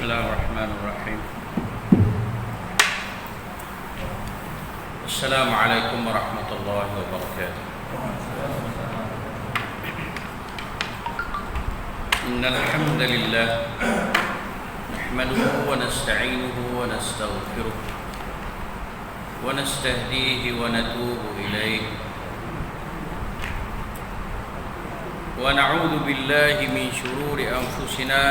الله الرحمن الرحيم. السلام عليكم ورحمة الله وبركاته. إن الحمد لله نحمده ونستعينه ونستغفره ونستهديه ونتوب إليه ونعوذ بالله من شرور أنفسنا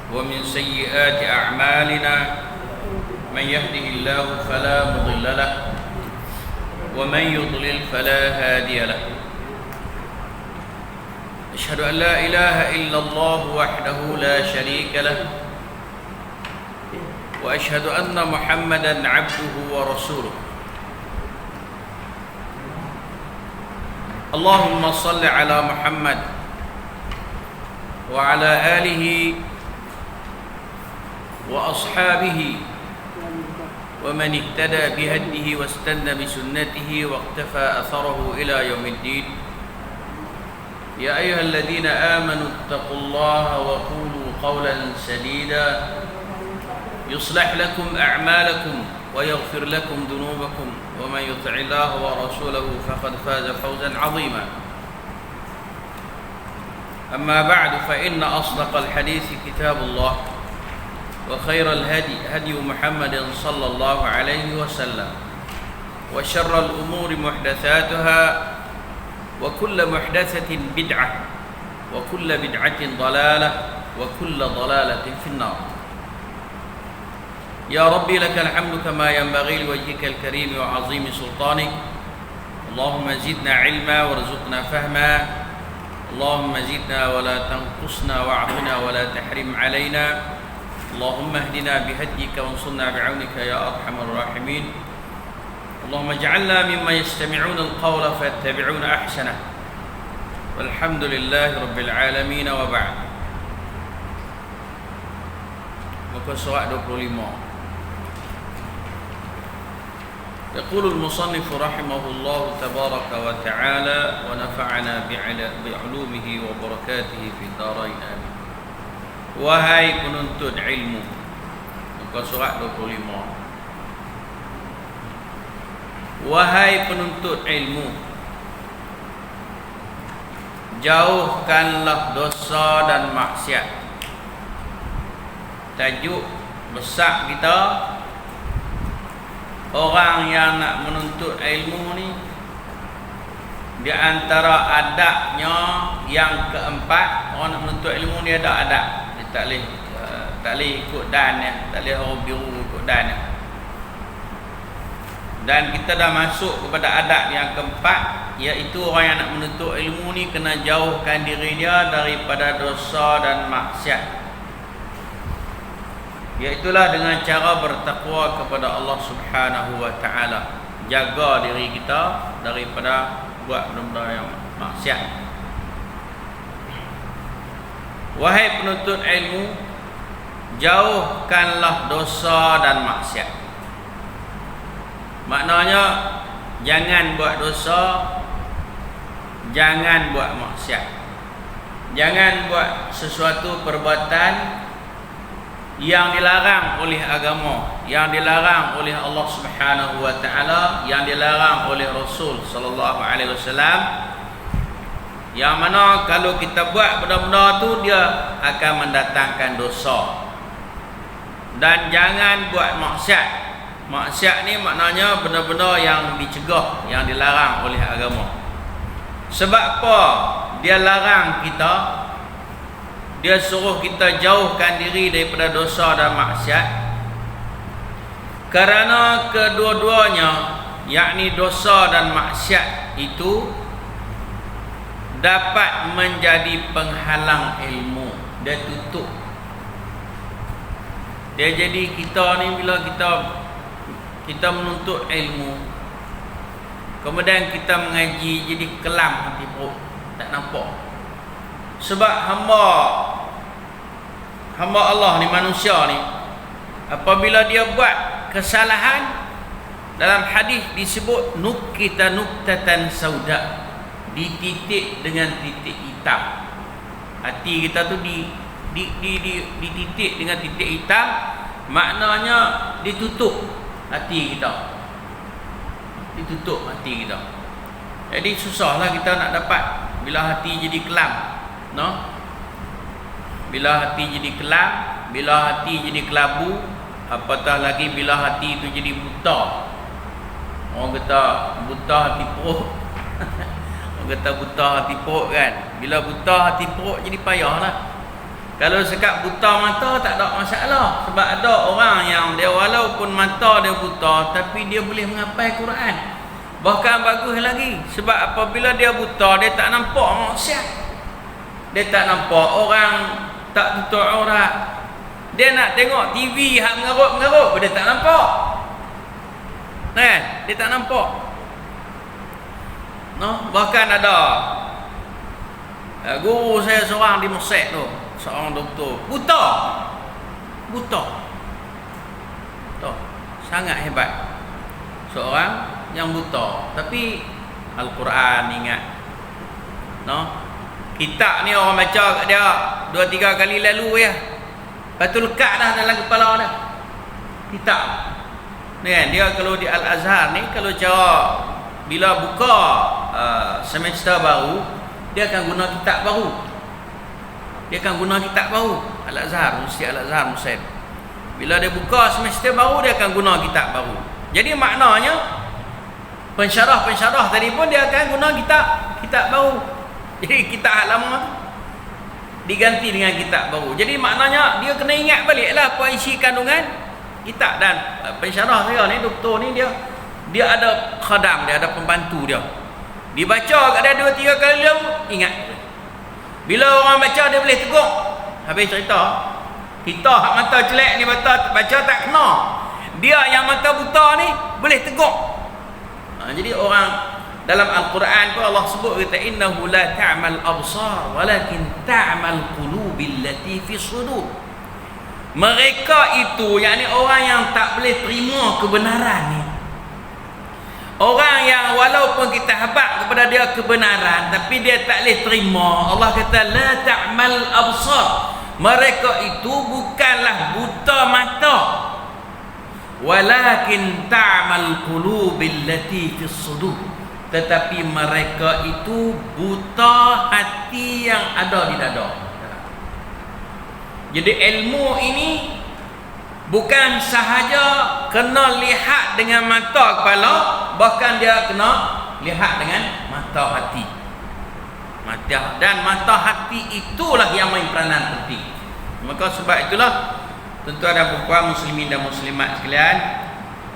ومن سيئات أعمالنا. من يهده الله فلا مضل له ومن يضلل فلا هادي له. أشهد أن لا إله إلا الله وحده لا شريك له وأشهد أن محمدا عبده ورسوله. اللهم صل على محمد وعلى آله وأصحابه ومن اهتدى بهديه واستنى بسنته واقتفى أثره إلى يوم الدين. يا أيها الذين آمنوا اتقوا الله وقولوا قولا سديدا يصلح لكم أعمالكم ويغفر لكم ذنوبكم ومن يطع الله ورسوله فقد فاز فوزا عظيما. أما بعد فإن أصدق الحديث كتاب الله وخير الهدي هدي محمد صلى الله عليه وسلم وشر الأمور محدثاتها وكل محدثة بدعة وكل بدعة ضلالة وكل ضلالة في النار. يا ربي لك الحمد كما ينبغي لوجهك الكريم وعظيم سلطانك. اللهم زدنا علما وارزقنا فهما. اللهم زدنا ولا تنقصنا واعطنا ولا تحرم علينا. اللهم اهدنا بهديك وانصرنا بعونك يا أرحم الراحمين. اللهم اجعلنا ممن يستمعون القول فيتبعون أحسنه. والحمد لله رب العالمين وبعد. Muka surat 25. يقول المصنف رحمه الله تبارك وتعالى ونفعنا بعلومه وبركاته في الدارين آمين. Wahai penuntut ilmu. Muka surat 25. Wahai penuntut ilmu, jauhkanlah dosa dan maksiat. Tajuk besar kita, orang yang nak menuntut ilmu ni, di antara adabnya yang keempat, orang nak menuntut ilmu ni ada adab. Dia tak boleh ikut dan ya, tak boleh orang biru ikut dan ya. Dan kita dah masuk kepada adab yang keempat, iaitu orang yang nak menuntut ilmu ni kena jauhkan diri dia daripada dosa dan maksiat. Iaitulah dengan cara bertakwa kepada Allah Subhanahu wa taala. Jaga diri kita daripada buat benda-benda yang maksiat. Wahai penuntut ilmu, jauhkanlah dosa dan maksiat. Maknanya jangan buat dosa, jangan buat maksiat. Jangan buat sesuatu perbuatan yang dilarang oleh agama, yang dilarang oleh Allah Subhanahu wa taala, yang dilarang oleh Rasul sallallahu alaihi wasallam. Yang mana kalau kita buat benda-benda tu, dia akan mendatangkan dosa. Dan jangan buat maksiat. Maksiat ni maknanya benda-benda yang dicegah, yang dilarang oleh agama. Sebab apa dia larang kita? Dia suruh kita jauhkan diri daripada dosa dan maksiat. Kerana kedua-duanya, yakni dosa dan maksiat itu dapat menjadi penghalang ilmu. Dia tutup. Dia jadi kita ni, bila kita menuntut ilmu, kemudian kita mengaji, jadi kelam hati perut, tak nampak. Sebab hamba Allah ni, manusia ni, apabila dia buat kesalahan, dalam hadis disebut nukita nuktatan sauda, dititik dengan titik hitam. Hati kita tu dititik dengan titik hitam, maknanya ditutup hati kita. Ditutup hati kita. Jadi susahlah kita nak dapat bila hati jadi kelam, no? Bila hati jadi kelam, bila hati jadi kelabu, apatah lagi bila hati itu jadi buta. Orang kata buta hati perut. Orang kata buta hati perut kan. Bila buta hati perut jadi payahlah. Kalau sekat buta mata tak ada masalah. Sebab ada orang yang dia walaupun mata dia buta tapi dia boleh menghafal Quran. Bahkan bagus lagi. Sebab apabila dia buta dia tak nampak maksiat. Dia tak nampak orang tak tutup aurat. Dia nak tengok TV hak mengarut-mengarut dia tak nampak. Kan? Dia tak nampak. No, bahkan ada guru saya seorang di Mesir tu, seorang doktor buta. Sangat hebat. Seorang yang buta tapi Al-Quran ingat. No? Kitab ni orang baca kat dia 2-3 kali lalu ya. Lepas tu lekat dah dalam kepala dah. Kitab. Ni kan, dia kalau di Al-Azhar ni kalau cara bila buka semester baru, dia akan guna kitab baru. Al-Azhar, Universiti Al-Azhar Mesir. Bila dia buka semester baru, dia akan guna kitab baru. Jadi maknanya pensyarah tadi pun dia akan guna kitab baru. Jadi kitab lama tu diganti dengan kitab baru. Jadi maknanya dia kena ingat baliklah apa isi kandungan kitab. Dan pensyarah saya ni, doktor ni, dia ada khadam, dia ada pembantu dia. Dibaca kat dia 2-3 kali lalu ingat. Bila orang baca dia boleh tegur. Habis cerita. Kita hak mata jelek ni baca tak kena. Dia yang mata buta ni boleh tegur. Jadi orang dalam Al-Quran tu Allah sebut kata innahu la ta'mal absar walakin ta'mal qulubil lati fi sudur. Mereka itu, yakni orang yang tak boleh terima kebenaran ni. Orang yang walaupun kita habaq kepada dia kebenaran tapi dia tak boleh terima. Allah kata la ta'mal absar. Mereka itu bukanlah buta mata. Walakin ta'mal qulubil lati fis sudur. Tetapi mereka itu buta hati yang ada di dada. Jadi ilmu ini bukan sahaja kena lihat dengan mata kepala, bahkan dia kena lihat dengan mata hati. Dan mata hati itulah yang main peranan penting. Maka sebab itulah tuan-tuan dan puan muslimin dan muslimat sekalian,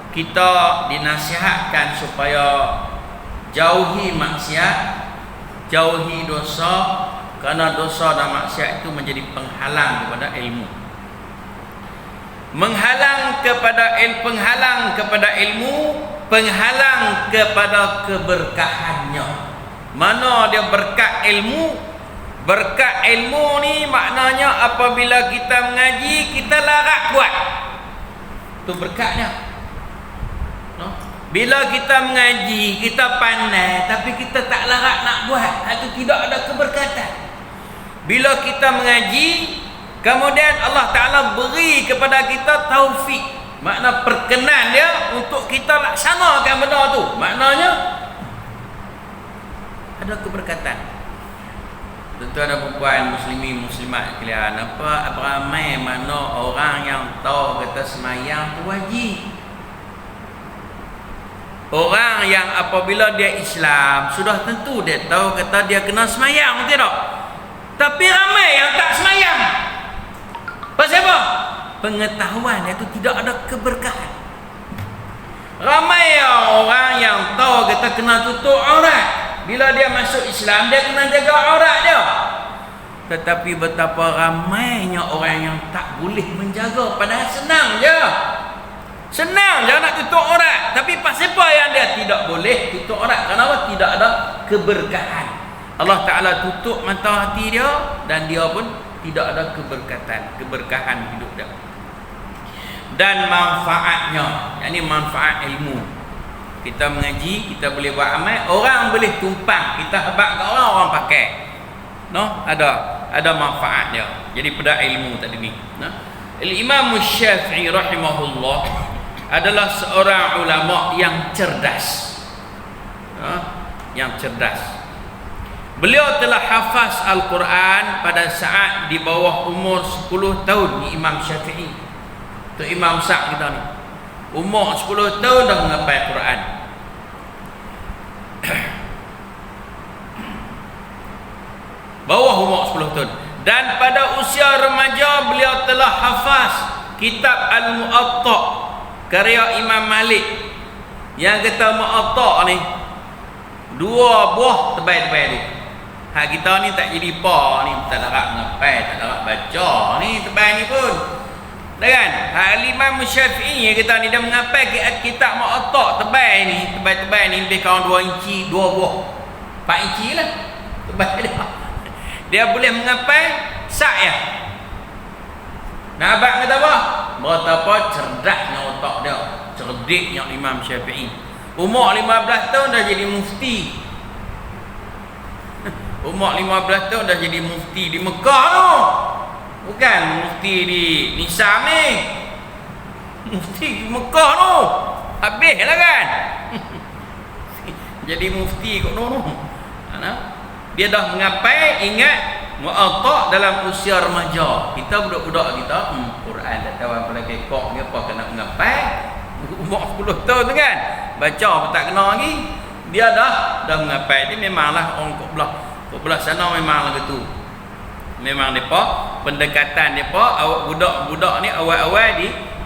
kita dinasihatkan supaya jauhi maksiat, jauhi dosa, kerana dosa dan maksiat itu menjadi penghalang kepada ilmu. Penghalang kepada ilmu, penghalang kepada keberkahannya. Mana dia berkat ilmu? Berkat ilmu ni maknanya apabila kita mengaji, kita larat buat. Itu berkatnya. No? Bila kita mengaji, kita pandai tapi kita tak larat nak buat, itu tidak ada keberkatan. Bila kita mengaji, kemudian Allah Ta'ala beri kepada kita taufik, makna perkenan dia untuk kita laksanakan benda tu, maknanya ada keberkatan. Tuan-tuan dan puan muslimin muslimat sekalian, apa ramai mana orang yang tahu kata semayang tu wajib. Orang yang apabila dia Islam, sudah tentu dia tahu kata dia kena semayang, betul tak? Tapi ramai yang tak semayang. Pasal apa? Pengetahuan itu tidak ada keberkahan. Ramai orang yang tahu kata kena tutup aurat. Bila dia masuk Islam, dia kena jaga aurat dia. Tetapi betapa ramainya orang yang tak boleh menjaga. Padahal senang je. Senang je nak tutup aurat. Tapi pasal apa yang dia tidak boleh tutup aurat? Kenapa? Tidak ada keberkahan. Allah Ta'ala tutup mata hati dia, dan dia pun tidak ada keberkahan hidup dia. Dan manfaatnya, yakni manfaat ilmu. Kita mengaji, kita boleh buat amal, orang boleh tumpang. Kita habaq kat orang pakai. No, ada ada manfaat dia. Jadi pada ilmu tadi ni. Imam Syafi'i rahimahullah adalah seorang ulama yang cerdas. Yang cerdas. Beliau telah hafaz Al-Quran pada saat di bawah umur 10 tahun ni Imam Syafi'i. Tu Imam Sa' kita ni. Umur 10 tahun dah menghafal Quran. Bawah umur 10 tahun. Dan pada usia remaja beliau telah hafaz kitab Al-Mu'atta karya Imam Malik. Yang kata Mu'atta ni 2 buah tebal-tebal tu. Hak kita ni tak jadi apa ni, tak dapat menghafal, tak dapat baca ni tebal ni pun. Dah kan? Hak Imam Syafi'i yang kita ni dah menghafal kitab Mu'atta tebal ni, tebal-tebal ni lebih kurang 2 inci, 2 buah. 4 inci lah tebal dia. Dia boleh menghafal sak ya. Nak abang kata apa? Betapa cerdasnya otak dia, cerdiknya Imam Syafi'i. Umur 15 tahun dah jadi mufti. Umur 15 tahun dah jadi mufti di Mekah tu. Bukan mufti di Nisam ni. Mufti di Mekah tu. Habislah kan. Jadi mufti kat tu. Dia dah mengapai ingat Mu'atta dalam usia remaja. Kita budak-budak kita Quran tak tahu apa lagi kok ni apa kena mengapai. Umur 10 tahun tu kan. Baca apa tak kena lagi. Dia dah mengapai. Dia memanglah orang kok belah sana memang gitu. Memang depa pendekatan depa awak budak-budak ni awal-awal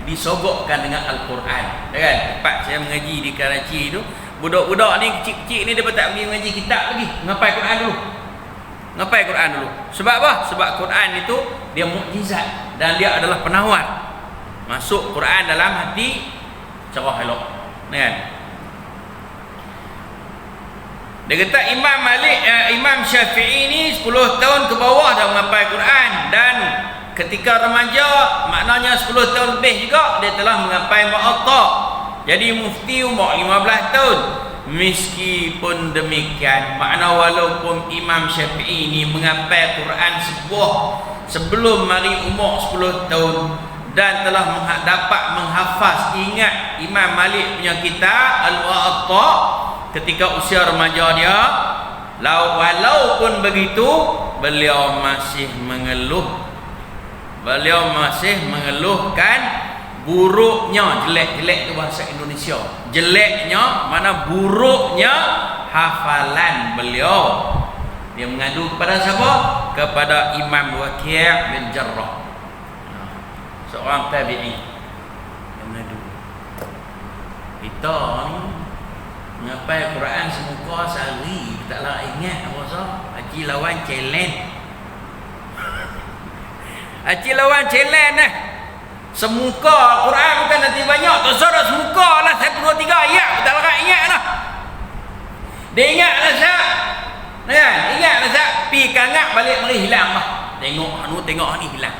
disogokkan dengan Al-Quran. Kan? Tempat saya mengaji di Karachi tu, budak-budak ni kecil-kecil ni depa tak pergi mengaji kitab lagi, ngapal Quran dulu. Ngapal Quran dulu. Sebab apa? Sebab Quran itu dia mukjizat dan dia adalah penawar. Masuk Quran dalam hati cerah elok. Kan? Dia kata Imam Syafi'i ni 10 tahun ke bawah dah menghafal Quran, dan ketika remaja maknanya 10 tahun lebih juga dia telah menghafal Mu'atta. Jadi mufti umur 15 tahun. Meskipun demikian, makna walaupun Imam Syafi'i ni menghafal Quran sebelum mari umur 10 tahun dan telah dapat menghafaz, ingat Imam Malik punya kitab Al-Mu'atta ketika usia remaja dia, walaupun begitu beliau masih mengeluhkan buruknya, jelek tu bahasa Indonesia, jeleknya mana buruknya hafalan beliau. Dia mengadu kepada siapa? Kepada Imam Waki' bin Jarrah, seorang tabi'i. Dia mengadu, kita ni menghafal Quran semuka sehari taklah ingat apa sah. Haji lawan challenge. Haji lawan challenge dah. Semuka Quran bukan nanti banyak, tak suruh semuka lah 1 2 3 ayat taklah ingat lah. Dia ingat lah sah. Kan? Ingat lah sah. Pi kangak balik mari hilang lah. Tengok ni hilang.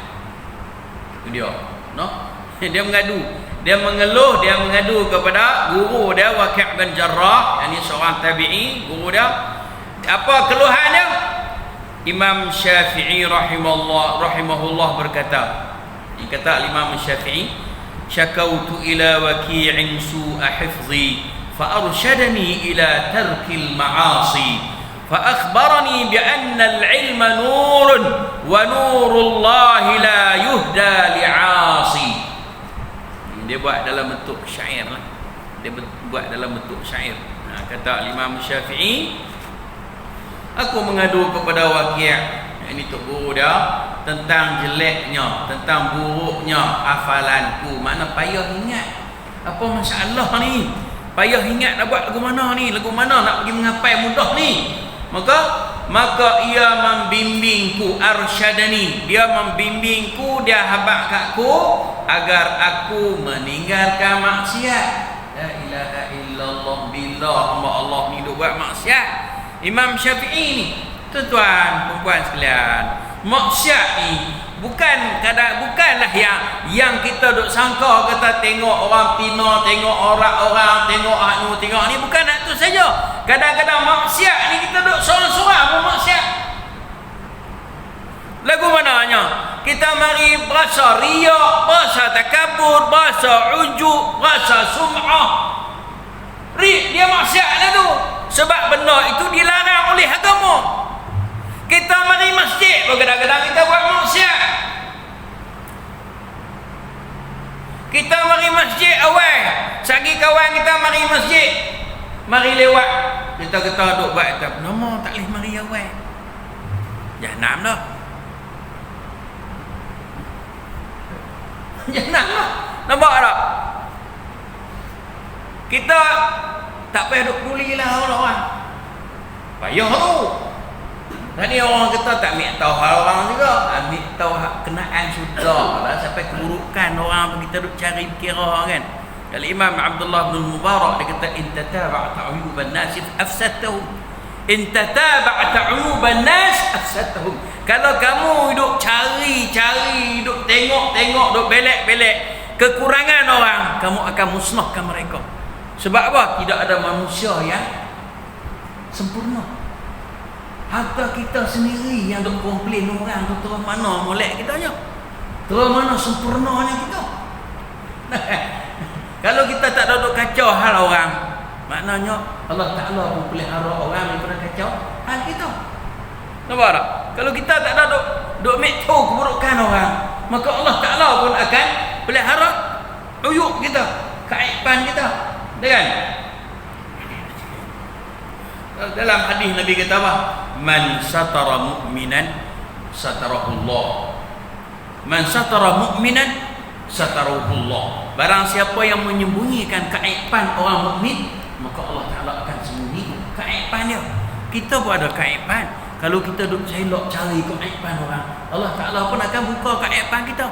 Itu dia. No? Dia mengadu. Dia mengadu kepada guru dia Waki' bin Jarrah, yakni seorang tabi'i, guru dia. Apa keluhannya? Imam Syafi'i rahimahullah berkata, Imam Syafi'i, syakautu ila Waki'in su'a hifzi fa arshadani ila tarkil ma'asi fa akhbarani bi anna al-ilma nurun wa nurullahi la yuhda li'asi. Dia buat dalam bentuk syair lah. Kata Imam Syafi'i, aku mengadu kepada Waki', ini tok guru dia, tentang jeleknya, tentang buruknya hafalanku. Mana payah ingat apa masalah ni, payah ingat nak buat lagu mana nak pergi menghafal mudah ni. Maka ia membimbingku, arsyadani, dia membimbingku, dia habaq kakku agar aku meninggalkan maksiat. La ilaha illallah, billah Allah ni duk buat maksiat. Imam Syafi'i ni, tuan-tuan puan sekalian, maksiat ni bukanlah yang kita duk sangka, kata tengok orang Pina, tengok orang tengok ni, bukan nak tu saja. Kadang-kadang maksiat ni kita duk sorang-sorang pun maksiat. Lagu mananya? Kita mari berasa riak, berasa takabur, berasa ujub, berasa sum'ah. Dia maksiat lah tu. Sebab benda itu dilarang oleh agama. Kita mari masjid, kadang-kadang kita buat maksiat. Kita mari masjid awal. Sagi kawan kita mari masjid, mari lewat, kita duk buat tak nama tak boleh mari awal. Jahanam dah. Jahanam dah. Nampak tak? Kita tak payah duk peduli lah orang-orang. Payah tu. Tadi orang kita tak ambil tahu hal orang juga. Ambil tahu kenaan sudah lah. Sampai keburukan orang kita duk cari kira kan. Al-Imam Abdullah bin Mubarak dia kata in tataba'ta 'uyuban nas afsadtahum. In tataba'ta 'uyuban nas afsadtahum. Kalau kamu duk cari, duk tengok, duk belek-belek kekurangan orang, kamu akan musnahkan mereka. Sebab apa? Tidak ada manusia yang sempurna. Harta kita sendiri yang duk komplain orang tu terus mana molek kita nya. Terus mana sempurnanya kita. Kalau kita tak duduk kacau hal orang, maknanya Allah Ta'ala pun pelihara orang daripada kacau hal kita. Nampak tak? Kalau kita tak duduk make tahu keburukan orang, maka Allah Ta'ala pun akan pelihara uyub kita, keaiban kita. Kan? Dalam hadis Nabi kata apa? Man satara mu'minan satarahullah. Man satara mu'minan satarahullah. Barang siapa yang menyembunyikan keaiban orang mukmin, maka Allah Ta'ala akan sembunyi keaiban dia. Kita pun ada keaiban. Kalau kita duduk selok cari keaiban orang, Allah Ta'ala pun akan buka keaiban kita.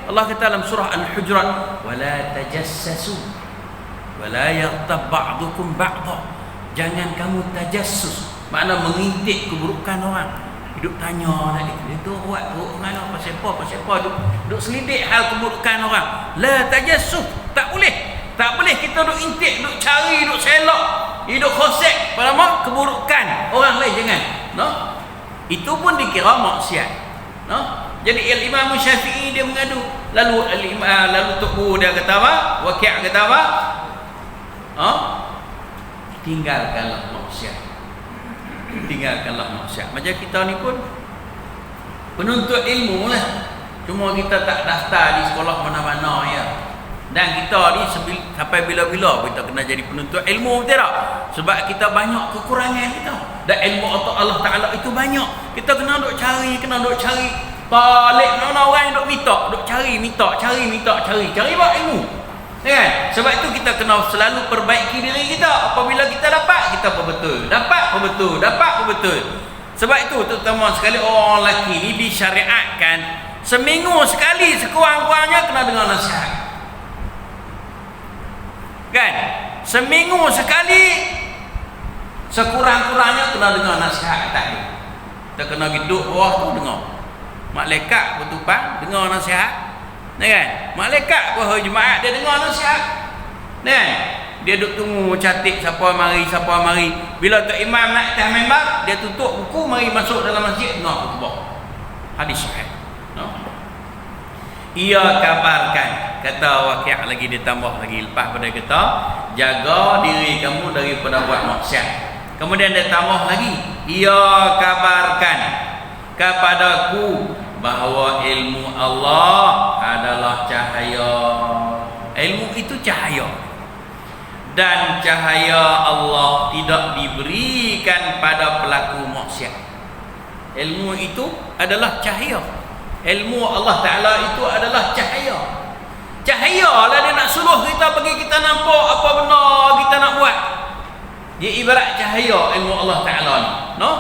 Allah kata dalam surah Al-Hujurat, wala tajassasu wala yaghtab ba'dukum ba'dha. Jangan kamu tajassus, makna mengintip keburukan orang. Hidup tanya nak dia tu buat buruk mana pasal apa duk selidik hal keburukan orang. La tajassus, tak boleh kita duk intip, duk cari, duk selok, hidup khosek pada mak keburukan orang lain, jangan. No? Itu pun dikira maksiat. No? Jadi Imam Syafi'i dia mengadu, lalu Tok Guru dia kata apa? Waqi' kata apa? Tinggalkanlah maksiat. Macam kita ni pun penuntut ilmu lah, cuma kita tak daftar di sekolah mana-mana ya. Dan kita ni sampai bila-bila kita kena jadi penuntut ilmu, betul tak? Sebab kita banyak kekurangan kita. Dan ilmu Allah Ta'ala itu banyak. Kita kena duk cari. Balik mana orang yang duk cari buat ilmu. Kan? Sebab itu kita kena selalu perbaiki diri kita. Apabila kita dapat, kita berbetul. Dapat berbetul. Sebab itu terutama sekali orang lelaki ni disyariatkan seminggu sekali sekurang-kurangnya kena dengar nasihat. Kan? Seminggu sekali sekurang-kurangnya kena dengar nasihat tadi. Kita kena duduk bawah tu dengar. Malaikat bertumpang dengar nasihat. Kan? Malaikat pun hari Jumaat dia dengar nasihat. Kan? Dia duduk tunggu catik siapa mari. Bila Tok Imam naik atas mimbar, dia tutup buku, mari masuk dalam masjid, dengar khutbah. Hadis sahih. No? Ia kabarkan, kata Waqi' lagi ditambah lagi lepas pada kita, jaga diri kamu daripada buat maksiat. Kemudian dia tambah lagi, ia kabarkan kepadaku bahawa ilmu Allah adalah cahaya. Ilmu itu cahaya. Dan cahaya Allah tidak diberikan pada pelaku maksiat. Ilmu itu adalah cahaya. Ilmu Allah Ta'ala itu adalah cahaya. Cahaya lah dia nak suruh kita pergi kita nampak apa benar kita nak buat. Dia ibarat cahaya ilmu Allah Ta'ala ni, no?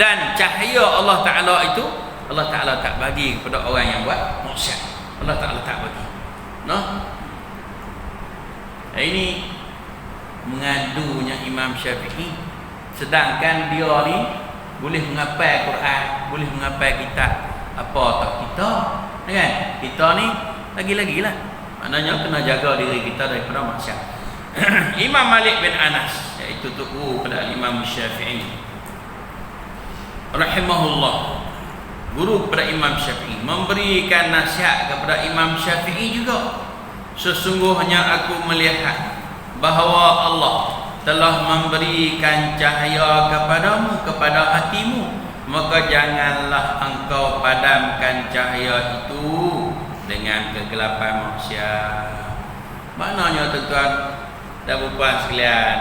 Dan cahaya Allah Ta'ala itu Allah Ta'ala tak bagi kepada orang yang buat maksiat. Allah Ta'ala tak bagi, no? Ini mengadunya Imam Syafi'i, sedangkan dia ni boleh menghafal Quran, boleh menghafal kitab. Apa tak kita, kan? Kita ni lagi-lagi lah, maknanya kena jaga diri kita daripada maksiat. Imam Malik bin Anas, iaitu tuku pada Imam Syafi'i rahimahullah, guru kepada Imam Syafi'i, memberikan nasihat kepada Imam Syafi'i juga. Sesungguhnya aku melihat bahawa Allah telah memberikan cahaya kepadamu, kepada hatimu, maka janganlah engkau padamkan cahaya itu dengan kegelapan maksiat. Maknanya tuan-tuan dan puan sekalian,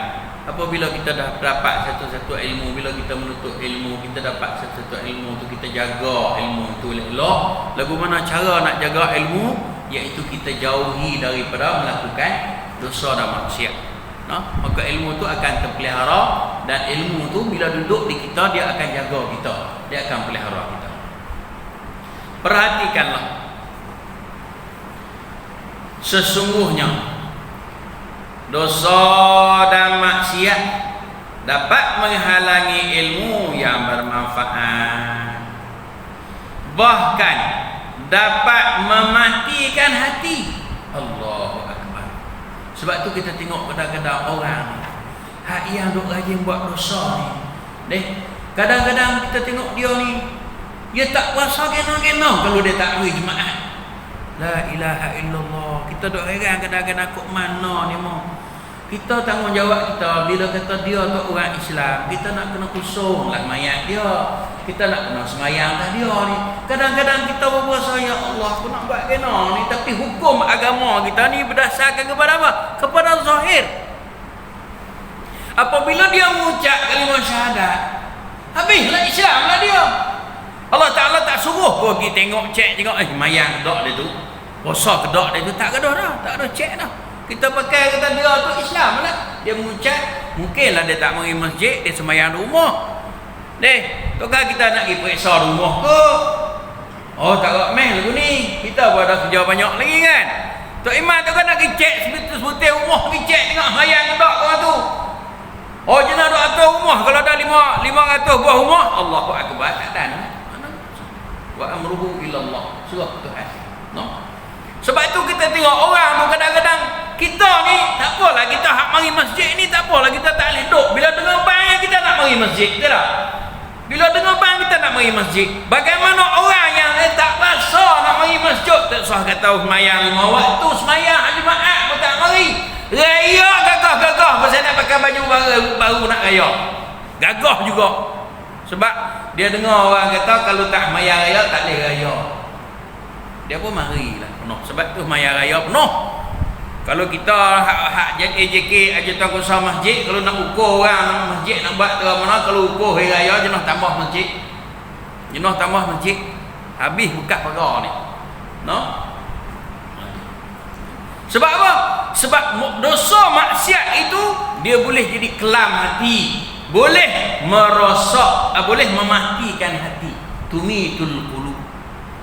apabila kita dah dapat satu-satu ilmu, bila kita menuntut ilmu, kita dapat satu-satu ilmu tu, kita jaga ilmu tu elok. Lagu mana cara nak jaga ilmu? Iaitu kita jauhi daripada melakukan dosa dan maksiat. Nah, maka ilmu tu akan terpelihara, dan ilmu tu bila duduk di kita, dia akan jaga kita, dia akan pelihara kita. Perhatikanlah, sesungguhnya dosa dan maksiat dapat menghalangi ilmu yang bermanfaat, bahkan dapat mematikan hati. Allahu Akbar. Sebab tu kita tengok kadang-kadang orang hak yang duk rajin buat dosa ni, kadang-kadang kita tengok dia ni, dia tak puasa kena-kena kalau dia tak pergi jemaah. La ilaha illallah. Kita duk heran kadang-kadang kok mana ni mau. Kita tanggungjawab kita, bila kata dia tu orang Islam, kita nak kena kusung lah mayat dia, kita nak kena semayang dah dia ni. Kadang-kadang kita berpuasa, ya Allah aku nak buat kena ni, tapi hukum agama kita ni berdasarkan kepada apa? Kepada zahir. Apabila dia mengucap kalimah syahadat, habislah Islam lah dia. Allah Ta'ala tak suruh kau pergi tengok, cek mayang kedak dia tu, puasa kedak dia tu, tak kedah dah, tak ada cek dah. Kita pakai kata dia tu Islam lah. Dia mengucap, mungkinlah dia tak pergi masjid, dia semayang di rumah. Tukar kita nak pergi periksa rumah ke? Oh tak ada main lagu ni, kita pun ada kerja banyak lagi kan. Tok Iman tu kan nak pergi cek sebutir rumah, pergi cek tengok semayang kedak kau tu. Oh jenak 200 rumah, kalau ada 500 buah rumah, Allahu Akbar, tak ada mana. Wa amruhu ilallah, surah Tuhan. No? Sebab itu kita tengok orang tu kadang-kadang, kita ni tak apalah kita hak mari masjid ni, tak apalah kita tak boleh duduk. Bila dengar bang kita nak mari masjid, betul tak? Bila dengar bang kita nak mari masjid. Bagaimana orang yang tak rasa nak mari masjid, tak usah kata semayang 5 waktu, semayang Jumaat pun tak mari. Raya gagah-gagah pasal nak pakai baju baru nak raya. Gagah juga. Sebab dia dengar orang kata kalau tak semayang raya tak boleh raya. Dia pun marilah penuh. Sebab tu semayang raya penuh. Kalau kita hak AJK Ajutan Kuasa Masjid, kalau nak ukur orang masjid nak buat terang mana, kalau ukur hari raya jenah tambah masjid. Jenah tambah masjid. Habis buka pagar ni. No? Sebab apa? Sebab dosa maksiat itu dia boleh jadi kelam hati, boleh merosak, boleh mematikan hati. Tumitul qulub.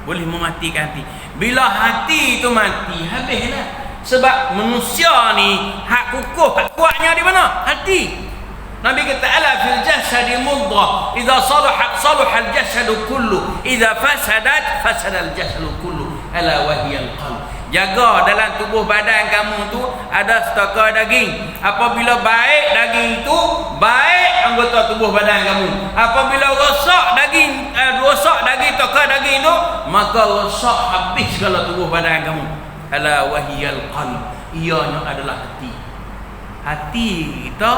Boleh mematikan hati. Bila hati itu mati, habislah. Sebab manusia ni hak kukuh, hak kuatnya di mana? Hati. Nabi kata ala fil jasadi mudghah, idza salahat salaha al jasadu kullu, idza fasadat fasada al jasadu kullu, ala wa hiya al qalb. Jaga dalam tubuh badan kamu tu ada setokar daging. Apabila baik daging itu, baik anggota tubuh badan kamu. Apabila rosak daging, tokar daging itu, maka rosak habis segala tubuh badan kamu. Ala wahiyal qalb, ianya adalah hati. Hati kita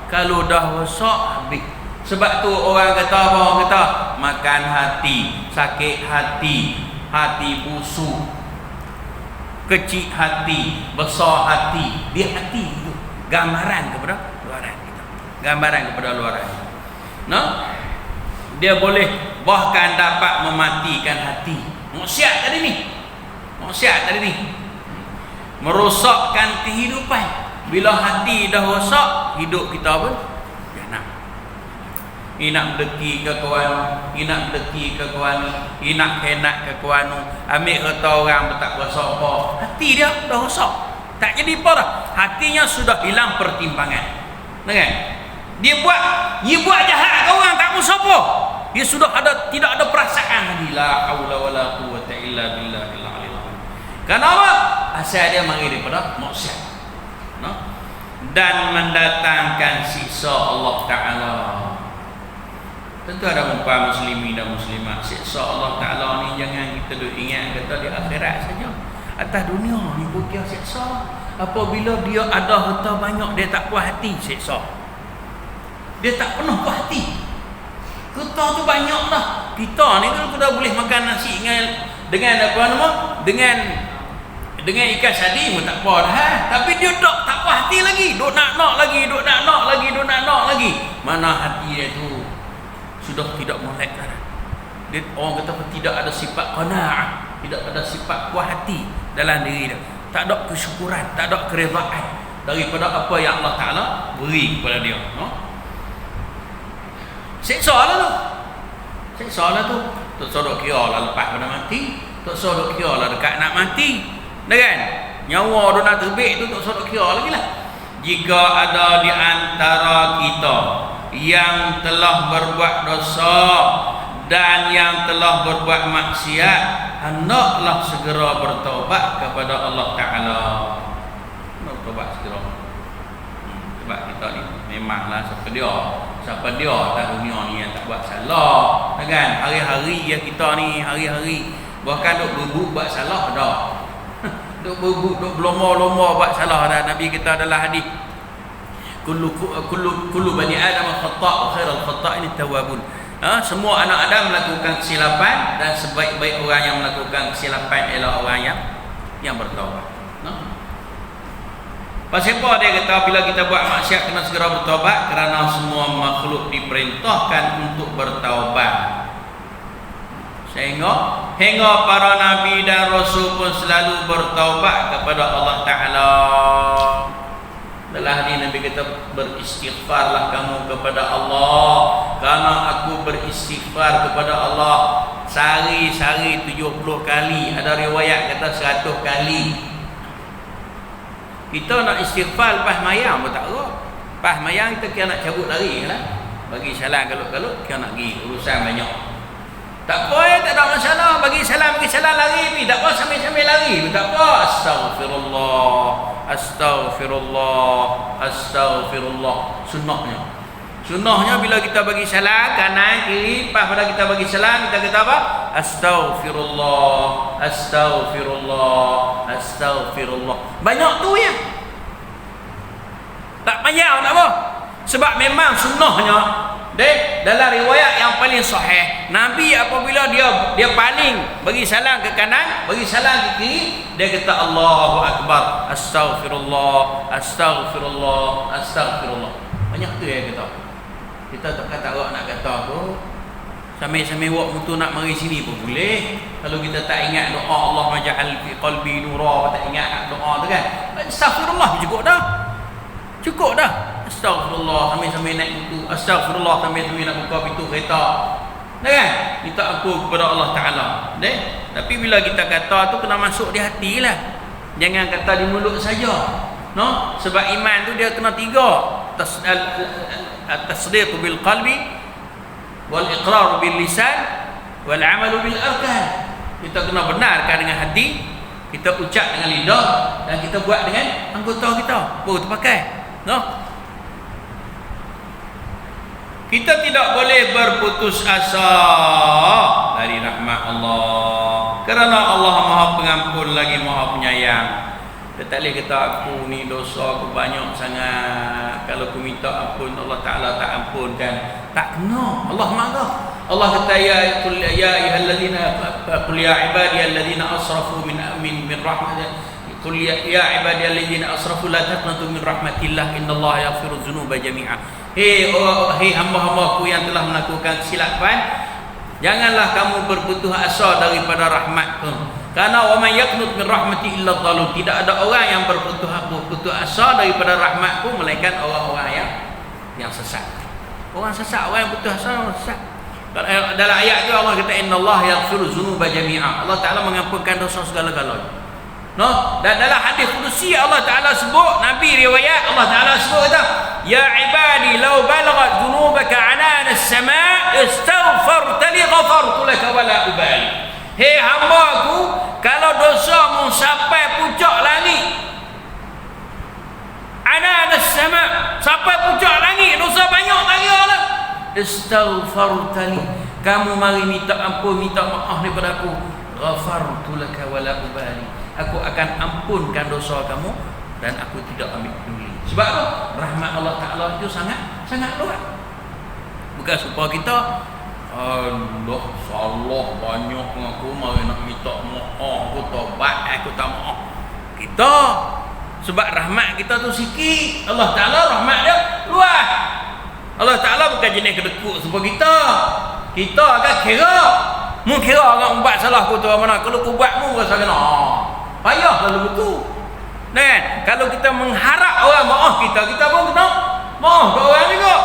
kalau dah rosak habis. Sebab tu orang kata apa? Orang kata makan hati, sakit hati, hati busuk, kecil hati, besar hati. Dia hati itu gambaran kepada luaran kita. Gambaran kepada luaran. No? Dia boleh bahkan dapat mematikan hati. Maksiat tadi ni. Maksiat tadi ni merosakkan kehidupan. Bila hati dah rosak, hidup kita pun jahanam. Nak mendeki ke kawan, nak mendeki ke kawan, nak khenak ke kawan, ambil harta orang tak berasa apa. Hati dia dah rosak. Tak jadi apa dah. Hatinya sudah hilang pertimbangan. Kan? Dia buat jahat ke orang tak berasa apa. Dia sudah tidak ada perasaan lagi. La haula wala quwwata illa billahil aliyyil. Kenapa? Asal dia mari daripada maksiat. No? Dan mendatangkan siksa Allah Ta'ala. Tentu ada umpama muslimin dan muslimat. Siksa Allah Ta'ala ni jangan kita duk ingat kata di akhirat saja. Atas dunia ni pun dia siksa. Apabila dia ada harta banyak, dia tak puas hati siksa. Dia tak pernah puas hati. Kita tu banyak dah. Kita ni kalau kita boleh makan nasi dengan apa nama? Dengan ikan sardin pun tak apa dah. Tapi dia tak puas hati lagi. Duk nak lagi. Mana hati dia tu sudah tidak molek dah. Dia orang kata tidak ada sifat qanaah, tidak ada sifat puas hati dalam diri dia. Tak ada kesyukuran, tak ada keredaan daripada apa yang Allah Ta'ala beri kepada dia. Siksa lah tu. Tak sodok kira lah lepas pada mati, tak sodok kira lah dekat nak mati. Kan? Nyawa dia nak terbit tu tak sodok kira lagi lah. Jika ada di antara kita yang telah berbuat dosa dan yang telah berbuat maksiat, hendaklah segera bertaubat kepada Allah Ta'ala. Bertaubat segera. Sebab kita ni memanglah siapa dia atas dunia ni yang tak buat salah, kan? Hari-hari ya kita ni hari-hari bahkan duk berbuk buat salah dah. Duk berbuk, duk berlomba-lomba buat salah dah. Nabi kita adalah hadis kullu bani adam khata' wa khairul khata'in tawwabun. Semua anak Adam melakukan kesilapan dan sebaik-baik orang yang melakukan kesilapan ialah orang yang bertaubat. Pasal apa dia kata bila kita buat maksiat kena segera bertaubat? Kerana semua makhluk diperintahkan untuk bertaubat. Hingga para nabi dan rasul pun selalu bertaubat kepada Allah Ta'ala. Dalam hadis Nabi kata, beristighfarlah kamu kepada Allah, kerana aku beristighfar kepada Allah sehari-hari 70 kali. Ada riwayat kata 100 kali. Kita nak istighfar lepas mayang pun tak ada. Lepas mayang kita kira nak cabut lari lah. Bagi salam kalau kira nak pergi urusan banyak. Tak apa ya, tak ada masalah. Bagi salam lari ni. Tak apa sambil-sambil lari. Tak apa. Astagfirullah. Sunnahnya bila kita bagi salam kanan kiri, lepas pada kita bagi salam kita kata apa? Astagfirullah. Banyak tu ya. Tak payah tak apa. Sebab memang sunnahnya dalam riwayat yang paling sahih, Nabi apabila dia paling bagi salam ke kanan, bagi salam ke kiri, dia kata Allahu Akbar, Astagfirullah. Banyak tu ya kata. Kita tak kata awak nak kata tu sambil-sambil awak mutu nak mari sini pun boleh. Kalau kita tak ingat doa Allah maj'al fi qalbi nura, tak ingat doa tu kan, Astagfirullah cukup dah. Astagfirullah sambil naik mutu, astagfirullah sambil nak buka pintu kereta. Kan? Minta ampun kepada Allah Ta'ala. Tapi bila kita kata tu kena masuk di hati lah. Jangan kata di mulut saja. Sebab iman tu dia kena 3. At-tasdiq bil qalbi, wal iqrar bil lisan, wal amal bil arkan. Kita kena benarkan dengan hati, kita ucap dengan lidah, dan kita buat dengan anggota kita. Baru terpakai. Kita tidak boleh berputus asa dari rahmat Allah, kerana Allah Maha Pengampun lagi Maha Penyayang. Kita tak boleh kata aku ni dosa aku banyak sangat, kalau aku minta ampun Allah Ta'ala tak ampunkan. Tak kena, Allah marah. Allah kata ya ayyuhallazina qul ya ibadiyallazina asrafu min rahmatillah, qul ya ibadiyallazina asrafu la taqnatu min rahmatillah innallaha yaghfiru dzunuba jami'a. Hei hamba-hambaku yang telah melakukan kesilapan, janganlah kamu berputus asa daripada rahmatku, karena wa man yaqnut min rahmati illa dhalun. Tidak ada orang yang berputus asa daripada rahmatku melainkan orang-orang yang sesat. Orang sesat, orang yang putus asa, orang sesat. Dalam ayat tu Allah kata innallaha yaghfiru dzunuba jami'a. Allah Ta'ala mengampunkan dosa segala-galanya. Dan dalam hadis qudsi Allah Ta'ala sebut, Nabi riwayat Allah Ta'ala sebut kata, ya ibadi law balaghat dhunubaka anan as-sama' istaghfarta li ghafartu laka wa la ubali. Hei hamba-Ku, kalau dosamu sampai puncak langit, anan as-sama', sampai puncak langit, dosa banyak tak kira lah. istaghfartali, kamu mari minta ampun, minta maaf daripada aku, ghafartu laka wala ubali, aku akan ampunkan dosa kamu dan aku tidak ambil peduli. Sebab apa? Rahmat Allah Ta'ala itu sangat luas. Bukan supaya kita Allah salah banyak aku mari nak minta maaf, aku tobat, aku tak maaf. Kita sebab rahmat kita tu sikit, Allah Ta'ala rahmat dia luas. Allah Ta'ala bukan jenis kedekut supaya kita akan kira. Mu kira orang buat salah aku tu mana, kalau aku buat mu rasa kena payah lalu betul. Kan? Kalau kita mengharap orang maaf kita pun kena maaf ke orang juga.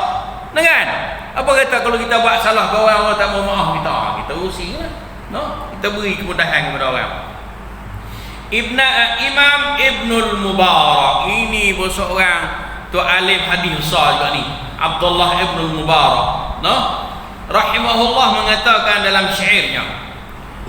Kan? Apa kata kalau kita buat salah ke orang tak mau maaf kita usi lah. No? Kita beri kemudahan kepada orang. Imam Ibnul Mubarak ini seorang tu alim hadis besar juga ni, Abdullah Ibnul Mubarak, no? Rahimahullah mengatakan dalam syairnya,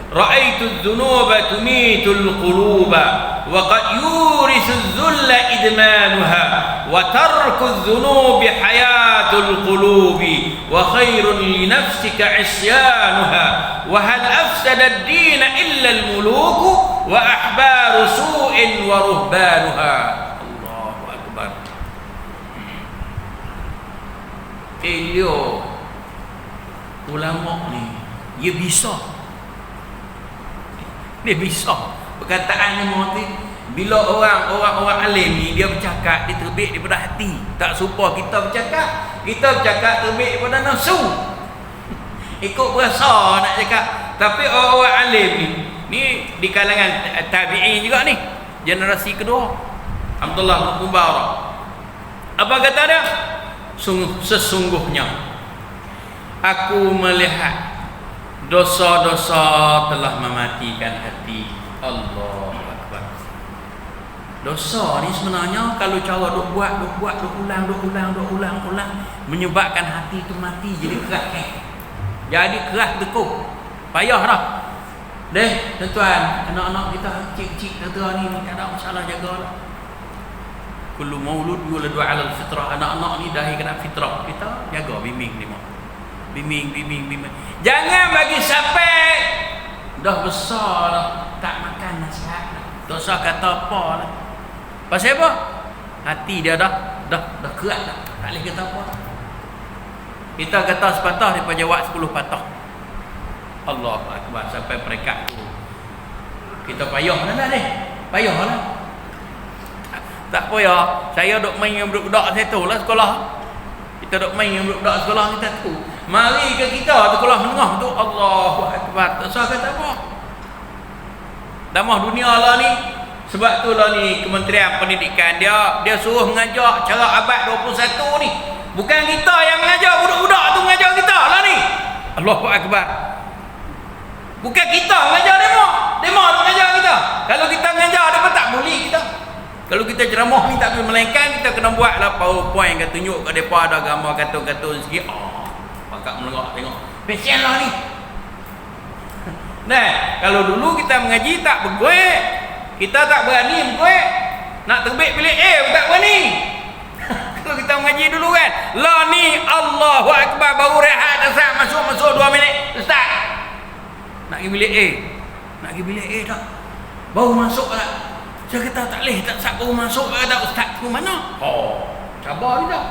ra'aitu adh-dhunuba tumitul quluba wa qad yurisu adh-dhulla idmanuha wa tarku adh-dhunubi hayatul qulubi wa khairun li nafsika isyanuha wa hal afsada ad-din illa al-muluku wa ahbaru su'in wa ruhbanuha. Allahu akbar. Elio ulama ni dia bisa perkataan ni mati. Bila orang alim ni dia bercakap, dia terbit daripada hati, tak serupa kita bercakap terbit daripada nafsu, ikut berasa nak cakap. Tapi orang alim ni di kalangan tabi'in juga ni, generasi kedua, Abdullah bin Mubarak. Apa kata dia? Sesungguhnya aku melihat dosa-dosa telah mematikan hati. Allahu Akbar. Dosa ni sebenarnya kalau cara duk buat ulang menyebabkan hati tu mati, jadi keras. Jadi keras tekuk. Payah dah. Deh, tuan-tuan, anak-anak kita kecil-kecil tuan ni tak ada masalah, jagalah. Kullu maulud yuladu 'ala al-fitrah. Anak-anak ni dah kena fitrah. Kita jaga, bimbing dia. Bimbing. Jangan bagi sampai dah besar dah tak makan nasihat dah. Dosa kata apa lah. Pasal apa? Hati dia dah kerat dah. Tak boleh kata apa. Kita kata sepatah dia jawab 10 patah. Allahu Akbar, sampai peringkat tu. Kita payah dah ni. Payah lah. Tak payah. Saya duk main dengan budak-budak saya tu lah sekolah. Kita duk main dengan budak-budak sekolah kita tu. Mari ke kita sekolah menengah tu, Allahu Akbar, tak usah kata apa. Damah dunia lah ni. Sebab tu lah ni Kementerian Pendidikan dia suruh mengajar cara abad 21 ni. Bukan kita yang mengajar, budak-budak tu mengajar kita lah ni. Allahu Akbar. Bukan kita mengajar demo tu mengajar kita. Kalau kita mengajar dia pun tak boleh kita. Kalau kita ceramah ni tak boleh, melainkan kita kena buat lah PowerPoint, kita tunjuk kat depa ada gambar kartun-kartun sikit. Pakak melengok tengok. Pesen lah ni. Nah, kalau dulu kita mengaji tak berguek, kita tak berani berguek, nak terbit bilik A pun tak berani. Kalau kita mengaji dulu kan, lah ni Allahu Akbar, baru rehat asal masuk 2 minit ustaz. Nak pergi bilik A tak, baru masuk tak. Saya kata tak boleh, tak sab baru masuk tak ustaz tu mana. Sabar je dah.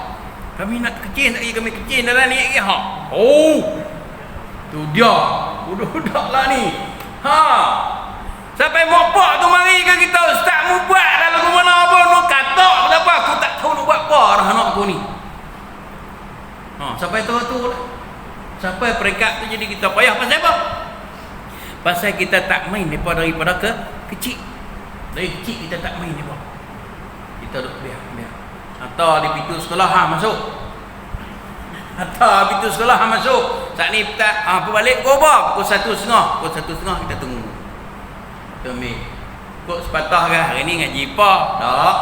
Kami nak kecil, nak pergi kami kecil dalam ni lagi. Tu dia budak-budak lah ni. Sampai mopak tu mari ke kita, ustaz mu buat dalam ke mana apa nu katak kenapa aku tak tahu nak buat apa dah anak aku ni. Sampai tu lah. Sampai peringkat tu jadi kita payah pasal apa? Pasal kita tak main daripada kecil. Dari kecil kita tak main depa. Kita duk biar. Hantar di pintu sekolah masuk. Saat ni tak apa balik pukul berapa? Pukul 1.30. Pukul 1.30 kita tunggu. Ambil. Kok sepatah kan hari ni ngaji apa? Tak.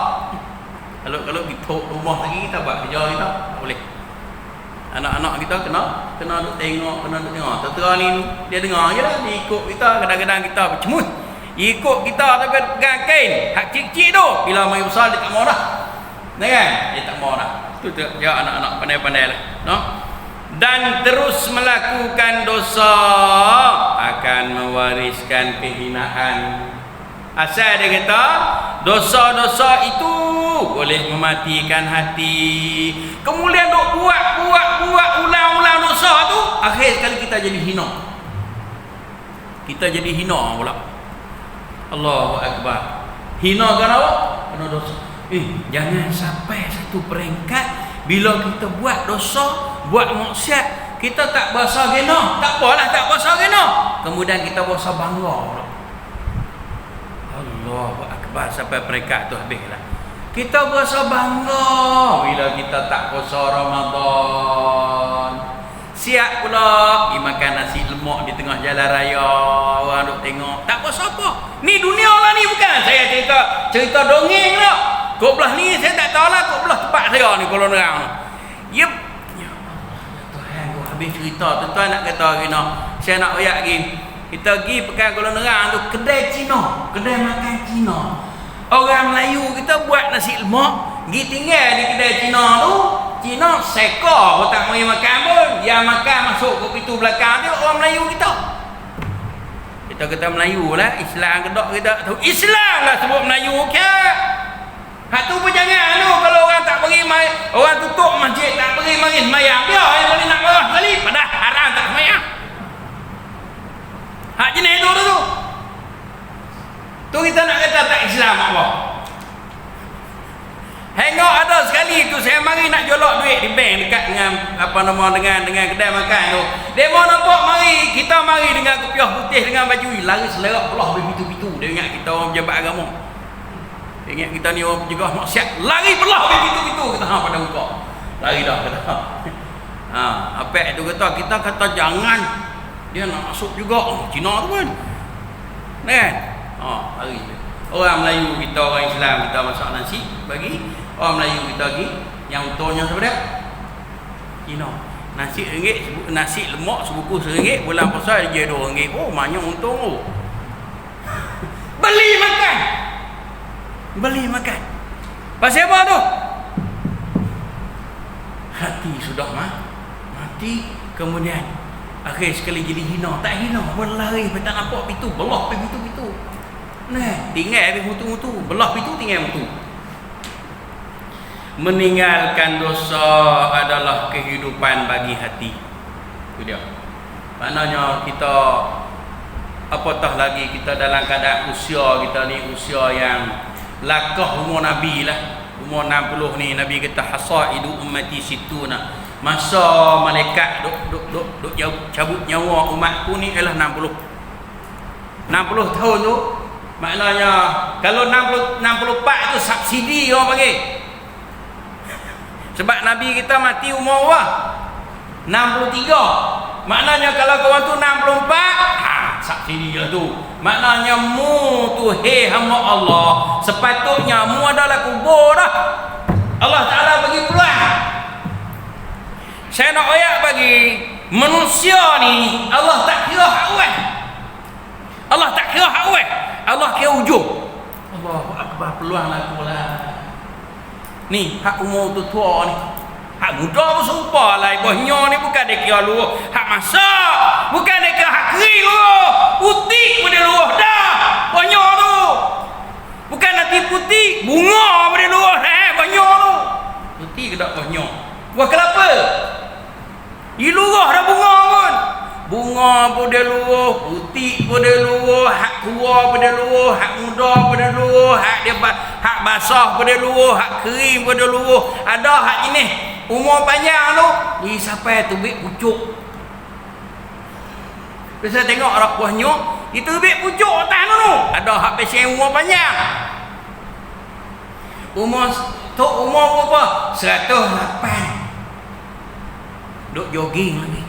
Kalau kita rumah lagi kita buat kerja kita tak boleh. Anak-anak kita kena duk tengok, Tentera ni dia dengar je lah, dia ikut kita, kadang-kadang kita bercemus. Ikut kita tapi pegang kain. Hak cik-cik tu bila mai besar dia tak mau dah. Kan? Dia tak mau dah. Tu dia anak-anak pandai-pandai lah. No? dan terus melakukan dosa akan mewariskan kehinaan. Asal dia kata dosa-dosa itu boleh mematikan hati. Kemudian duk buat ulang-ulang dosa tu, akhir sekali kita jadi hina. Kita jadi hina pula. Allahu akbar. Hina kenapa? Kena dosa. Jangan sampai satu peringkat bila kita buat dosa, buat maksiat, kita tak berasa gena. Tak apalah, tak berasa gena. Kemudian kita berasa bangga pula. Allahu akbar, sampai peringkat tu habislah. Kita berasa bangga bila kita tak puasa Ramadan. Siap pula pergi makan nasi lemak di tengah jalan raya, orang duk tengok. Tak puasa apa. Ni dunia lah ni, bukan saya cerita dongeng lah. Kok belah ni saya tak tahu lah, kok belah tempat saya ni kalau nerang. Ya Allah, ya Tuhan, kau habis cerita tuan-tuan nak kata gini. Saya nak royak lagi. Kita pergi pekan Kuala Nerang tu, kedai Cina, kedai makan Cina. Orang Melayu kita buat nasi lemak, pergi tinggal di kedai Cina tu. Cina seka pun tak mari makan pun. Yang makan masuk ke pintu belakang dia orang Melayu kita. Kita kata Melayu lah, Islam kedok kita tahu. Islam lah sebut Melayu ke? Hak tu pun jangan tu, kalau orang tak pergi orang tutup masjid tak pergi mari sembahyang, dia yang boleh nak marah sekali, padahal haram tak sembahyang. Hak jenis tu tu. Tu kita nak kata tak Islam apa? Hengok ada sekali tu saya mari nak jolok duit di bank dekat dengan dengan kedai makan tu. Dia mau nampak mari, kita mari dengan kopiah putih dengan baju lari selerak belah begitu-begitu. Dia ingat kita orang pejabat agama. Dia ingat kita ni orang penjegah maksiat, lari belah begitu-begitu. Kita pada buka. Lari dah kata. Apek tu kata kita kata jangan. Dia nak masuk juga Cina tu kan. Kan? Lari. Orang Melayu kita, orang Islam kita masak nasi bagi, orang Melayu kita lagi yang utuhnya siapa dia? Cina. Nasi RM1, nasi lemak sebuku RM1, bulan puasa dia RM2. Oh, banyak untung tu. Beli makan. Beli makan. Pasal apa tu? Hati sudah mati, kemudian akhir sekali jadi hina. Tak hina, berlari, tak nampak pintu, belah pintu-pintu. Nah, tinggal habis mutu-mutu, belah pintu tinggal mutu. Meninggalkan dosa adalah kehidupan bagi hati. Itu dia. Maknanya kita apatah lagi kita dalam keadaan usia kita ni usia yang lakah umur Nabi lah. Umur 60 ni Nabi kata hasaidu ummati situna. Masa malaikat duk cabut nyawa umatku ni ialah 60. 60 tahun tu. Maknanya kalau 64 tu subsidi orang bagi. Sebab Nabi kita mati umur apa? 63. Maknanya kalau kawan tu 64, subsidi lah tu. Maknanya mu tu hamba Allah, sepatutnya mu adalah kubur dah. Allah Taala bagi peluang. Saya nak ayat bagi manusia ni Allah tak kira hak awal. Allah tak kira hak awal. Allah kira ujung. Allahu akbar, peluang aku lah. Ni hak umur tu tua ni. Hak muda pun serupa lah. Ibuhnya ni bukan dia kira luruh hak masak, bukan dia kira hak kering luruh. Putih pun dia luruh dah. Ibuhnya tu bukan nanti putih, bunga pun dia luruh dah. Ibuhnya tu putih ke tak ibuhnya? Buah kelapa dia luruh dah bunga pun. Bunga pun dia luruh, putih pun dia luruh, hak tua pun dia luruh, hak muda pun dia luruh, hak basah pun dia luruh, hak kering pun dia luruh. Ada hak jenis umur panjang tu ni sampai tubik pucuk. Biasa tengok orang buahnya itu tubik pucuk atas tu. Ada hak pesen umur panjang. Umur berapa? 108. Duk jogging lagi.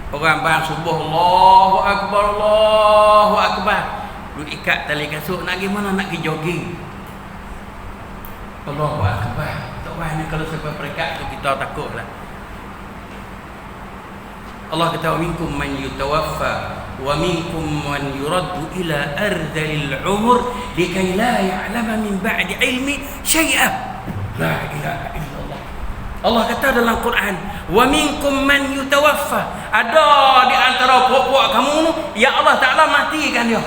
Orang bang subuh Allahu akbar, Allahu akbar. Duk ikat tali kasut nak gimana nak pergi jogging. Allahu akbar. Tak payah kalau sampai peringkat tu kita takutlah. Allah kata minkum man yutawaffa wa minkum man yuraddu ila ardhil umur likai la ya'lama min ba'di ilmi syai'a. La ilaha illallah. Allah kata dalam Quran, wa minkum man yutawaffa, ada di antara puak-puak kamu tu yang Allah Taala matikan dia.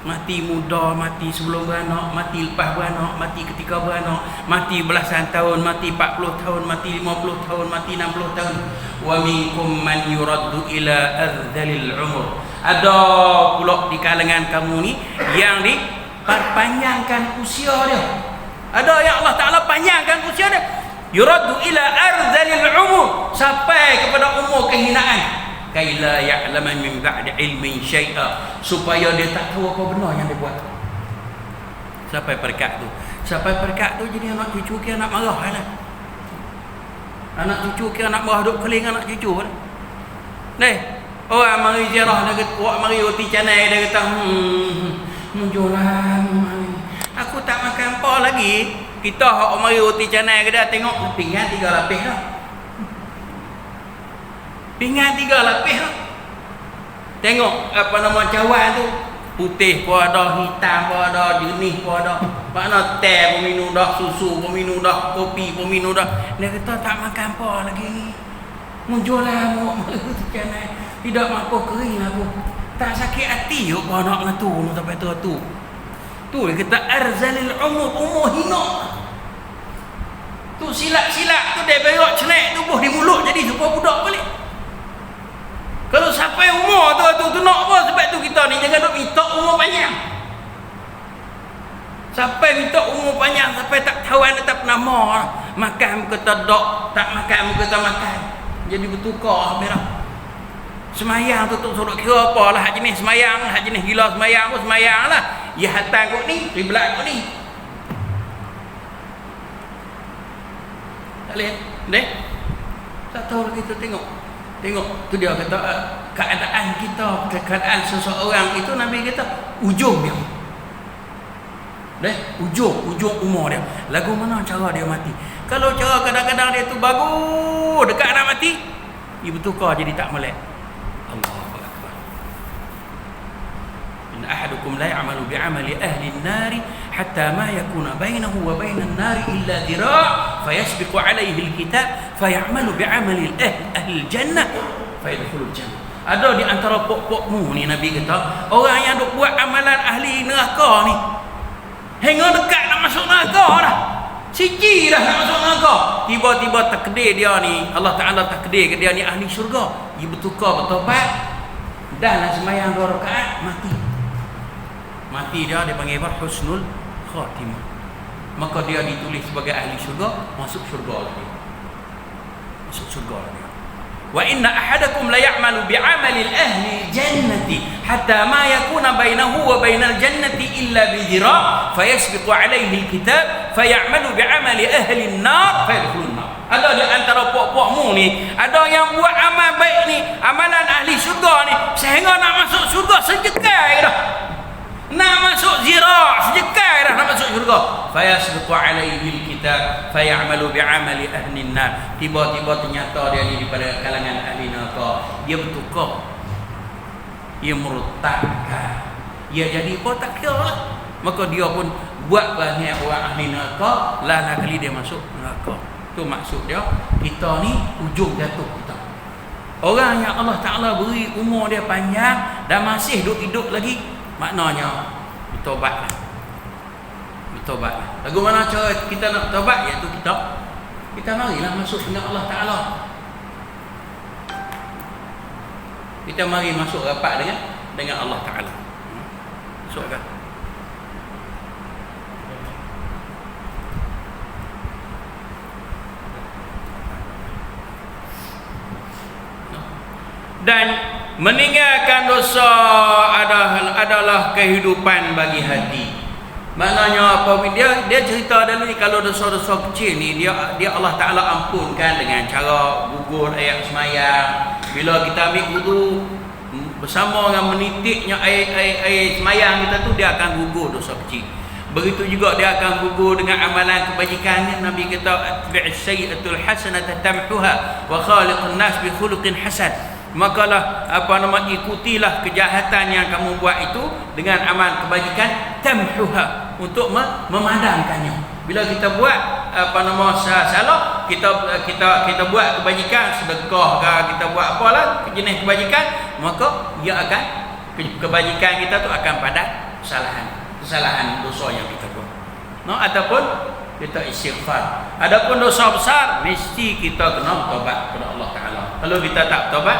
Mati muda, mati sebelum beranak, mati lepas beranak, mati ketika beranak, mati belasan tahun, mati 40 tahun, mati 50 tahun, mati 60 tahun. Wa minkum man yuraddu ila ardhil umur, ada pula di kalangan kamu ni yang diperpanjangkan usia dia. Ada yang Allah Taala panjangkan usia dia, yuraddu ila ardhil umur, sampai kepada umur kehinaan. Kaila ya'lama min ba'di ilmin syai'a, supaya dia tak tahu apa benar yang dia buat. Sampai peringkat tu. Sampai peringkat tu jadi anak cucu ke anak marah lah. Anak cucu ke anak marah duk keling anak cucu lah. Ni, orang mari ziarah dia kata, awak mari roti canai, dia kata, munjulah mari. Aku tak makan apa lagi. Kita hak mari roti canai ke dia tengok pinggan 3 lapis dah. Pinggan 3 lapis lah. Tengok apa nama cawan tu, putih pun ada, hitam pun ada, jernih pun ada. Makna teh pun minum dah, susu pun minum dah, kopi pun minum dah. Dia kata tak makan apa lagi ni. Muncullah mu canai. Tidak mampu kering aku. Tak sakit hati yo pun anak ngatu sampai tu. Tu dia kata arzalil umur hina. Tu silap-silap tu dia berok cenek tubuh di mulut jadi supaya budak balik. Kalau sampai umur tu nak apa? Sebab tu kita ni jangan duk minta umur panjang. Sampai minta umur panjang sampai tak tawan tak nama. Makan muka tak dok, tak makan muka tak makan. Jadi bertukar merah. Semayang tu suruh kira apa lah hak jenis semayang, hak jenis gila semayang pun semayang lah. Ya hatan kot ni, kiblat kot ni. Tak lihat? Dek? Tak tahu lagi tu tengok. Tengok tu dia kata keadaan kita, keadaan seseorang itu Nabi kata ujung dia. Ujung umur dia. Lagu mana cara dia mati? Kalau cara kadang-kadang dia tu bagus dekat nak mati, dia bertukar jadi tak melek. Allahu akbar. In ahadukum la ya'malu bi'amali ahli an-nar hatta ma yakuna bainahu wa bainan nar illa dira' fayasbiqu alayhi al-kitab fayamalu bi'amali ahli al-jannah fayadkhulul jannah. Ada di antara pok-pokmu ni Nabi kata, orang yang duk buat amalan ahli neraka ni hingga dekat nak masuk neraka dah. Siji dah nak masuk neraka. Tiba-tiba takdir dia ni, Allah Taala takdir ke dia ni ahli syurga. Dia bertukar bertobat dan sembahyang 2 rakaat mati dia dipanggil husnul khatimah. Maka dia ditulis sebagai ahli syurga, masuk syurga lagi. Masuk syurga lagi. Wa inna ahadakum la ya'malu bi'amali ahli jannati hatta ma yakuna bainahu wa bainal jannati illa bi dhira' fayasbiqu alayhi alkitab fayamalu bi'amali ahli an-nar fayadkhulun nar. Ada di antara puak-puakmu ni, ada yang buat amal baik ni, amalan ahli syurga ni, sehingga nak masuk syurga sejekai dah. Nak masuk zira' sejekai dah nak masuk syurga. Fayasbiqu alaihi alkitab fayamalu bi'amali ahli an-nar. Tiba-tiba ternyata dia ni daripada kalangan ahli neraka. Dia bertukar. Dia murtadkan. Dia jadi apa tak kira lah. Maka dia pun buat banyak orang ahli neraka, lana kali dia masuk neraka. Tu maksud dia, kita ni ujung jatuh kita. Orang yang Allah Ta'ala beri umur dia panjang dan masih hidup lagi, maknanya bertobatlah. Bertobatlah. Lagu mana cara kita nak bertobat? Iaitu kita marilah masuk dengan Allah Ta'ala. Kita mari masuk rapat dengan Allah Ta'ala. Masuk kan? Dan meninggalkan dosa adalah kehidupan bagi hati. Maknanya apa? Dia cerita dulu ni, kalau dosa-dosa kecil ni dia Allah Ta'ala ampunkan dengan cara gugur ayat semayang. Bila kita ambil wudu bersama dengan menitiknya air semayang kita tu, dia akan gugur dosa kecil. Begitu juga dia akan gugur dengan amalan kebajikan. Nabi kata atbi'is sayyi'atul hasanata tamhuha wa khaliqun nas bi khuluqin hasan. Makalah ikutilah kejahatan yang kamu buat itu dengan amal kebajikan tamhuha, untuk memadamkannya. Bila kita buat salah, kita buat kebajikan, sedekah ke, kita buat apalah jenis kebajikan, maka dia akan kebajikan kita tu akan padat kesalahan dosa yang kita buat. Ataupun kita istighfar. Adapun dosa besar mesti kita kena taubat kepada Allah Taala. Kalau kita tak taubat,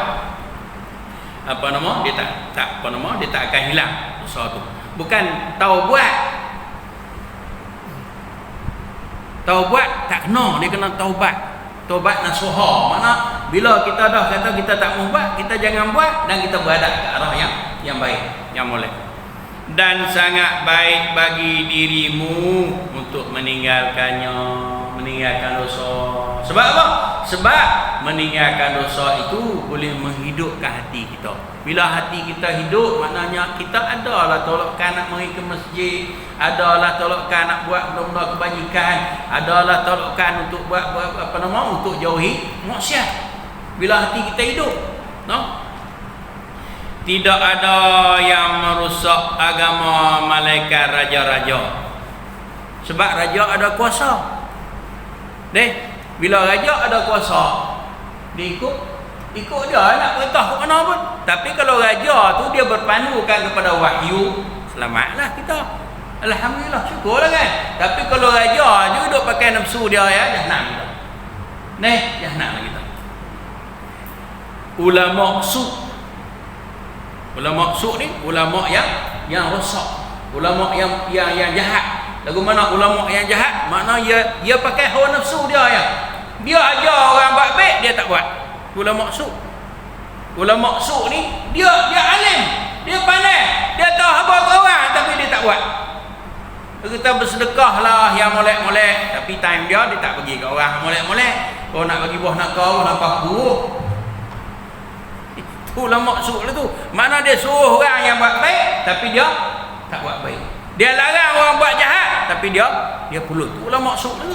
dia tak akan hilang dosa tu. Bukan taubat tak kena, dia kena taubat nasuha. Mana bila kita dah kata kita tak mau buat, kita jangan buat, dan kita berhadap ke arah yang baik, yang molek. Dan sangat baik bagi dirimu untuk meninggalkan dosa. Sebab apa? Sebab meninggalkan dosa itu boleh menghidupkan hati kita. Bila hati kita hidup, maknanya kita adalah tolakkan nak pergi ke masjid, adalah tolakkan nak buat benda-benda kebajikan, adalah tolakkan untuk buat untuk jauhi maksiat. Bila hati kita hidup, tidak ada yang merusak agama malaikat raja-raja. Sebab raja ada kuasa. Bila raja ada kuasa, dia ikut dia nak perintah ke mana pun. Tapi kalau raja tu dia berpandukan kepada wahyu, selamatlah kita. Alhamdulillah, syukurlah kan. Tapi kalau raja je duduk pakai nafsu dia, jahanam kita. Jahanam kita. Ulama su ni ulama yang rosak, ulama yang jahat. Lagu mana ulama yang jahat? Makna dia pakai hawa nafsu dia dia ajar orang buat baik, dia tak buat. Ulama su ni dia alim, dia pandai, dia tahu apa orang, tapi dia tak buat. Kita bersedekah lah yang molek-molek, tapi time dia tak bagi ke orang molek-molek. Kau nak bagi buah nak kau nampak buruk. Ulama su tu mana dia suruh orang yang buat baik, tapi dia tak buat baik. Dia larang orang buat jahat, tapi dia pulut. Ulama su tu.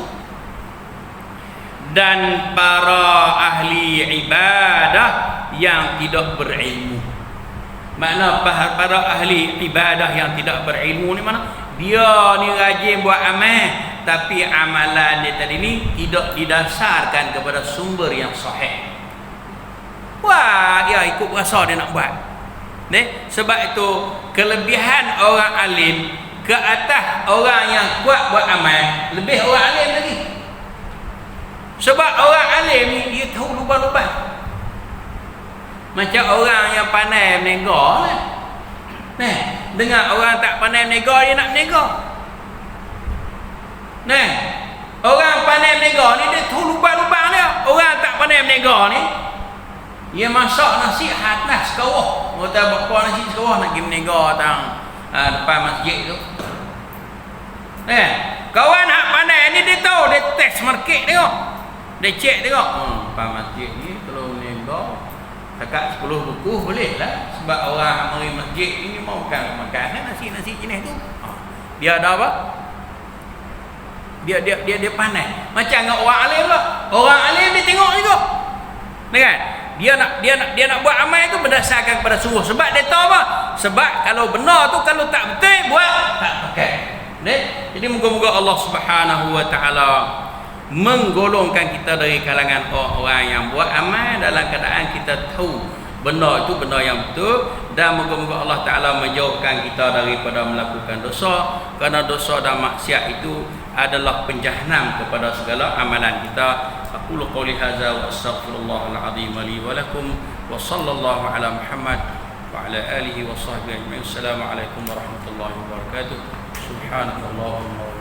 Dan para ahli ibadah yang tidak berilmu. Makna para ahli ibadah yang tidak berilmu ni mana? Dia ni rajin buat amal, tapi amalan dia tadi ni tidak didasarkan kepada sumber yang sahih. Wah, dia ikut rasa dia nak buat. Sebab itu kelebihan orang alim ke atas orang yang kuat buat amal, lebih orang alim lagi. Sebab orang alim ni dia tahu lubang-lubang. Macam orang yang pandai menega lah. Dengan orang tak pandai menega, dia nak menega. Orang pandai menega ni dia tahu lubang-lubang dia. Orang tak pandai menega ni, dia masak nasi atas sekawah. Kata bapa nasi sekawah nak pergi menega depan masjid tu. Kawan hak pandai ni dia tahu, dia test market tengok. Dia cek tengok. Depan masjid ni kalau menega takat 10 buku boleh lah. Sebab orang mari masjid ni mau makan nasi jenis tu. Dia ada apa? Dia pandai. Macam dengan orang alim lah. Orang alim dia tengok juga. Kan? Dia nak buat amal itu berdasarkan kepada suruh. Sebab dia tahu apa? Sebab kalau benar tu, kalau tak betul buat tak pakai. Jadi moga-moga Allah Subhanahu wa taala menggolongkan kita dari kalangan orang yang buat amal dalam keadaan kita tahu benda itu benda yang betul, dan moga-moga Allah taala menjauhkan kita daripada melakukan dosa, kerana dosa dan maksiat itu adalah penjahanam kepada segala amalan kita. Aqulu qouli hadza wa astaghfirullahal azim li wa lakum wa sallallahu ala Muhammad wa ala alihi wa sahbihi ajma'in. Assalamualaikum warahmatullahi wabarakatuh. Subhanakallahumma